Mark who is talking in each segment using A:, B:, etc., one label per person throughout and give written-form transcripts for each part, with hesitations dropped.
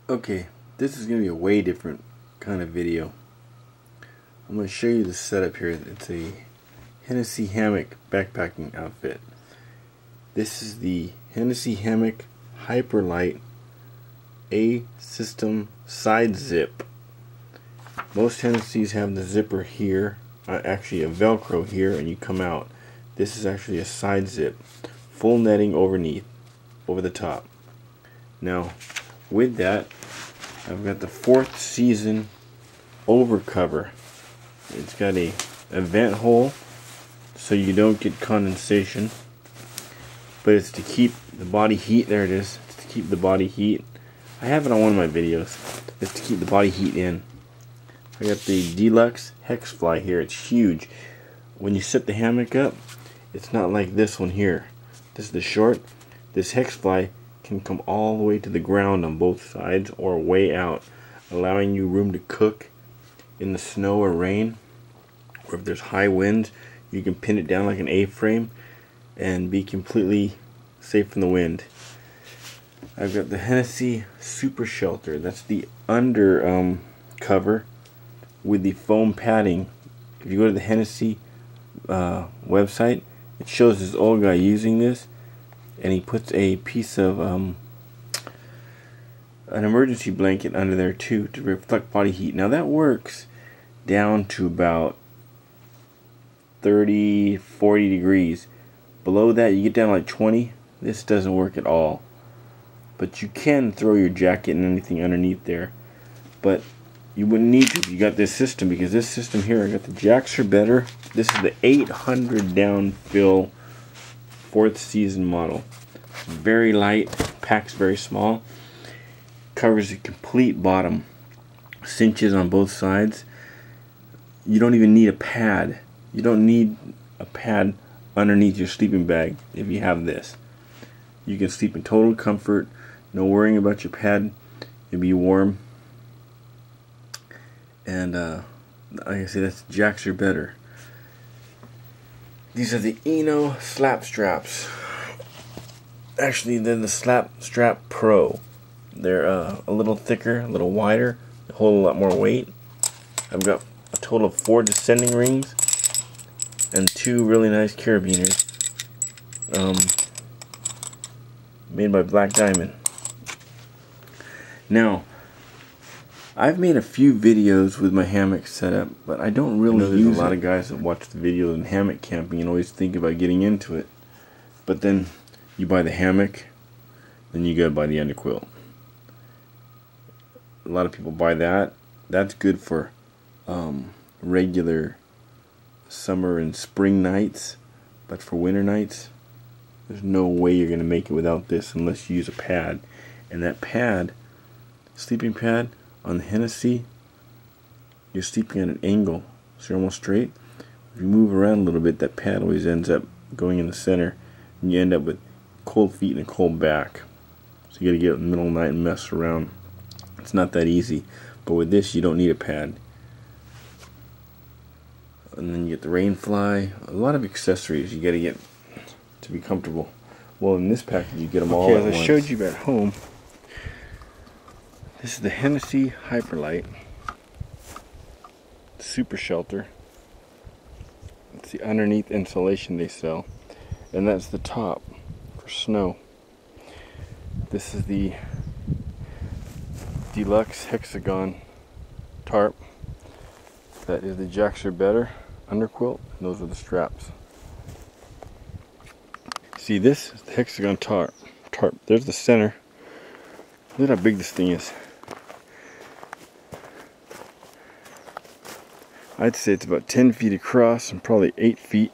A: Okay, this is going to be a way different kind of video. I'm going to show you the setup here. It's a Hennessy Hamock backpacking outfit. This is the Hennessy Hamock Hyperlight A system side zip. Most Hennessy's have the zipper here, actually a Velcro here, and you come out. This is actually a side zip, full netting over the top. Now, with that, I've got the 4th season over cover. It's got a vent hole so you don't get condensation, but it's to keep the body heat. There it is. It's to keep the body heat. I have it on one of my videos. It's to keep the body heat in. I got the Deluxe Hex Fly here. It's huge. When you set the hammock up, it's not like this one here. This is the short. This Hex Fly can come all the way to the ground on both sides or way out, allowing you room to cook in the snow or rain, or if there's high winds, you can pin it down like an A-frame and be completely safe from the wind. I've got the Hennessy Super Shelter. That's the under cover with the foam padding. If you go to the Hennessy website, it shows this old guy using this, and he puts a piece of an emergency blanket under there too to reflect body heat. Now that works down to about 30-40 degrees. Below that you get down like 20. This doesn't work at all, but you can throw your jacket and anything underneath there, but you wouldn't need to if you got this system, because this system here, I got the jacks are better. This is the 800 downfill 4th season model. Very light, packs very small, covers the complete bottom, cinches on both sides. You don't even need a pad. You don't need a pad underneath your sleeping bag if you have this. You can sleep in total comfort, no worrying about your pad. You'll be warm. And like I say, that's jacks are better. These are the Eno slap straps. Actually, they're the Slap Strap Pro. They're a little thicker, a little wider, they hold a lot more weight. I've got a total of 4 descending rings and 2 really nice carabiners, made by Black Diamond. Now, I've made a few videos with my hammock setup, but I don't really use it. There's a lot of guys that watch the videos in hammock camping and always think about getting into it, but then you buy the hammock, then you gotta buy the underquilt. A lot of people buy that. That's good for regular summer and spring nights, but for winter nights, there's no way you're gonna make it without this unless you use a pad. And that pad, sleeping pad on the Hennessy, you're sleeping at an angle, so you're almost straight. If you move around a little bit, that pad always ends up going in the center, and you end up with cold feet and a cold back. So you gotta get up in the middle of the night and mess around. It's not that easy, but with this you don't need a pad. And then you get the rain fly, a lot of accessories you gotta get to be comfortable. Well, in this package you get them all at once. As I showed you at home, this is the Hennessy Hyperlight Super Shelter. It's the underneath insulation they sell, and that's the top for snow. This is the Deluxe Hexagon Tarp. That is the jacks are better underquilt, and those are the straps. See, this is the Hexagon tarp. There's the center. Look at how big this thing is. I'd say it's about 10 feet across and probably 8 feet.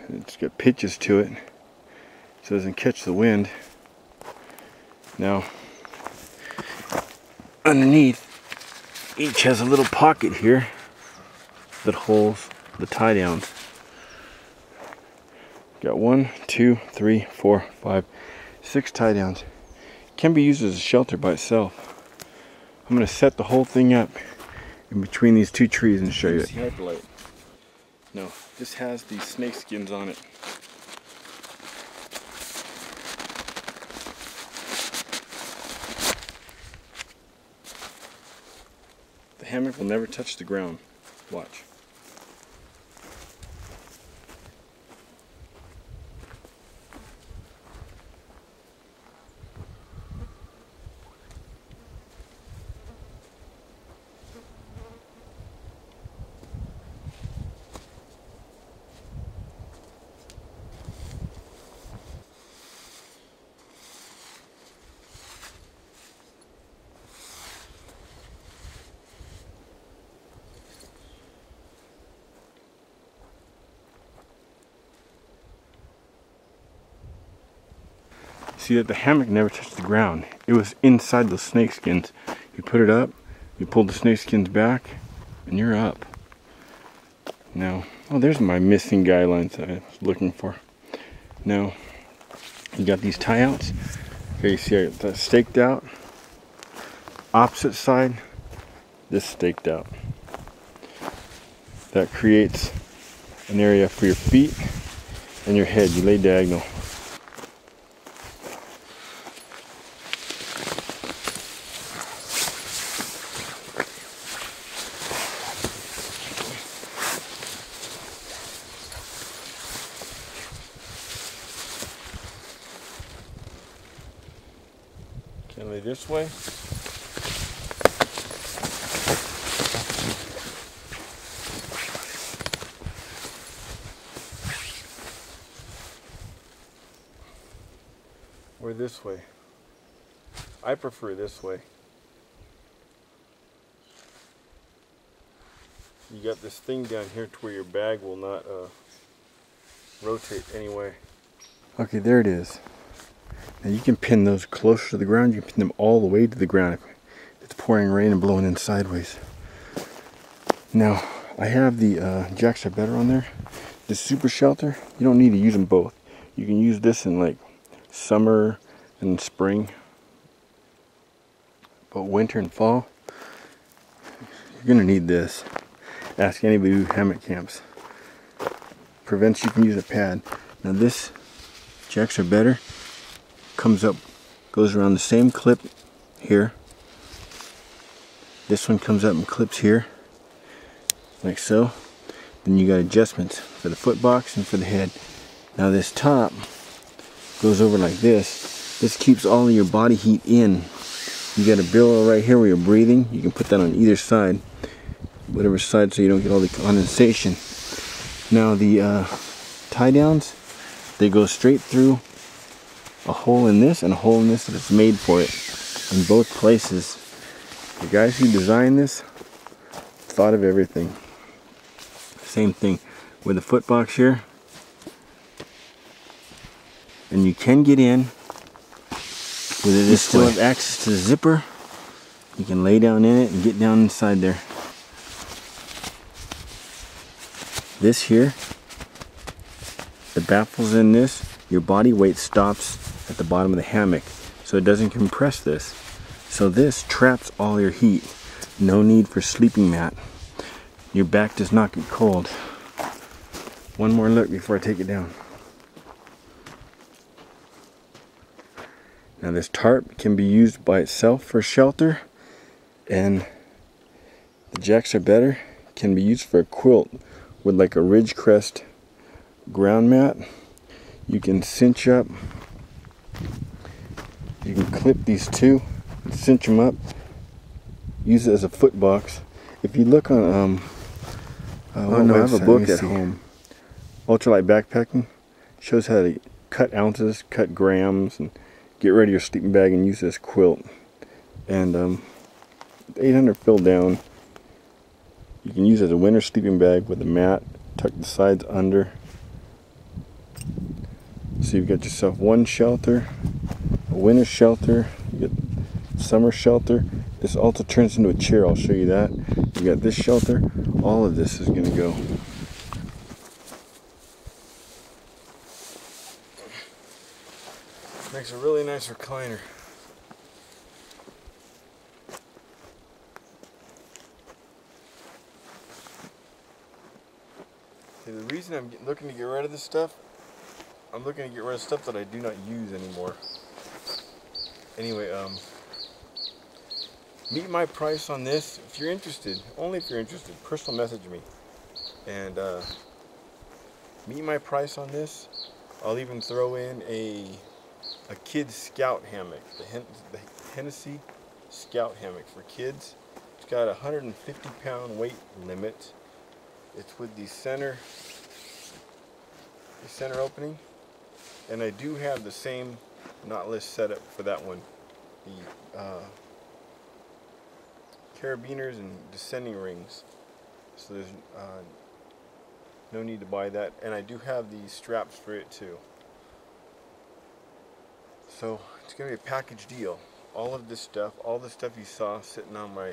A: It's got pitches to it so it doesn't catch the wind. Now, underneath, each has a little pocket here that holds the tie downs. Got 1, 2, 3, 4, 5, 6 tie downs. Can be used as a shelter by itself. I'm going to set the whole thing up in between these 2 trees and show you it. No, this has these snake skins on it. hammock will never touch the ground. Watch. See that the hammock never touched the ground. It was inside those snake skins. You put it up, you pull the snake skins back, and you're up. Now, oh, there's my missing guidelines that I was looking for. Now, you got these tie outs. Okay, you see that staked out. Opposite side, this staked out. That creates an area for your feet and your head. You lay diagonal. Can lay this way. Or this way. I prefer this way. You got this thing down here to where your bag will not rotate anyway. Okay, there it is. Now you can pin those closer to the ground. You can pin them all the way to the ground if it's pouring rain and blowing in sideways. Now I have the Jacks Are Better on there. The super shelter, you don't need to use them both. You can use this in like summer and spring, but winter and fall, you're gonna need this. Ask anybody who hammock camps. Prevents you from using a pad. Now this Jacks Are Better comes up, goes around the same clip here. This one comes up and clips here, like so. Then you got adjustments for the foot box and for the head. Now this top goes over like this. This keeps all of your body heat in. You got a billow right here where you're breathing. You can put that on either side, whatever side, so you don't get all the condensation. Now the tie downs, they go straight through a hole in this and a hole in this that is made for it in both places. The guys who designed this thought of everything. Same thing with the foot box here. And you can get in with it. You still have access to the zipper. You can lay down in it and get down inside there. This here, the baffles in this, your body weight stops at the bottom of the hammock, so it doesn't compress this. So this traps all your heat. No need for sleeping mat. Your back does not get cold. One more look before I take it down. Now this tarp can be used by itself for shelter, and the Jacks Are Better can be used for a quilt with like a ridge crest ground mat. You can cinch up, you can clip these two, cinch them up, use it as a foot box. If you look on, I have a book at home, Ultralight Backpacking, shows how to cut ounces, cut grams, and get rid of your sleeping bag and use this quilt. And 800 fill down. You can use it as a winter sleeping bag with a mat, tuck the sides under. So you've got yourself one shelter, a winter shelter, you get summer shelter. This also turns into a chair, I'll show you that. You got this shelter, all of this is gonna go. Makes a really nice recliner. See, the reason I'm looking to get rid of this stuff, I'm looking to get rid of stuff that I do not use anymore. Anyway, meet my price on this if you're interested. Only if you're interested. Personal message me. And meet my price on this. I'll even throw in a kid's scout hammock. The Hennessy Scout Hammock for kids. It's got a 150-pound weight limit. It's with the center opening. And I do have the same knotless setup for that one. The carabiners and descending rings. So there's no need to buy that. And I do have the straps for it too. So it's going to be a package deal. All of this stuff, all the stuff you saw sitting on my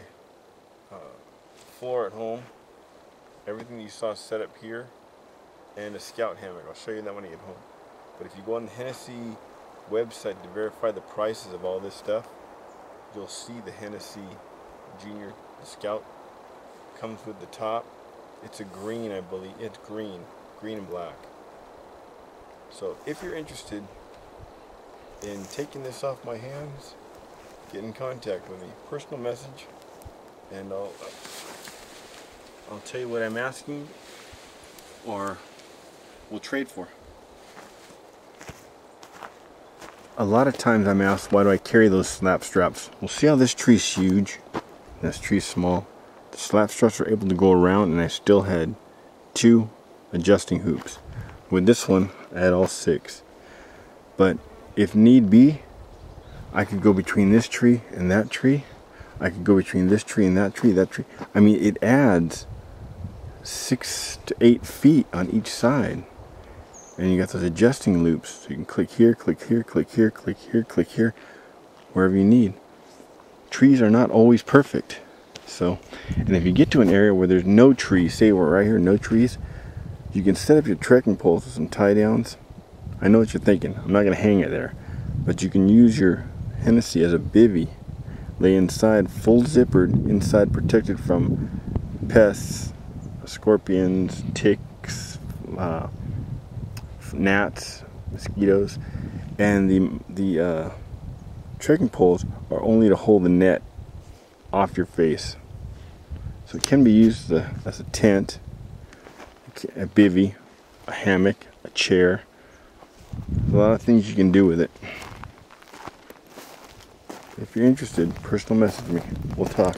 A: floor at home, everything you saw set up here, and a scout hammock. I'll show you that when I get home. But if you go on the Hennessy website to verify the prices of all this stuff, you'll see the Hennessy Junior, the Scout, comes with the top. It's a green, I believe. It's green and black. So if you're interested in taking this off my hands, get in contact with me. Personal message, and I'll tell you what I'm asking, or we'll trade for. A lot of times I'm asked, why do I carry those slap straps? Well, see how this tree's huge and this tree's small? The slap straps are able to go around, and I still had 2 adjusting hoops. With this one, I had all 6. But if need be, I could go between this tree and that tree. I could go between this tree and that tree, that tree. I mean, it adds 6 to 8 feet on each side. And you got those adjusting loops. So you can click here, click here, click here, click here, click here, wherever you need. Trees are not always perfect. So, and if you get to an area where there's no trees, say we're right here, no trees, you can set up your trekking poles with some tie downs. I know what you're thinking. I'm not going to hang it there. But you can use your Hennessy as a bivvy. Lay inside, full zippered, inside protected from pests, scorpions, ticks, gnats, mosquitoes. And the trekking poles are only to hold the net off your face. So it can be used as a tent, a bivvy, a hammock, a chair. There's a lot of things you can do with it. If you're interested, personal message me. We'll talk.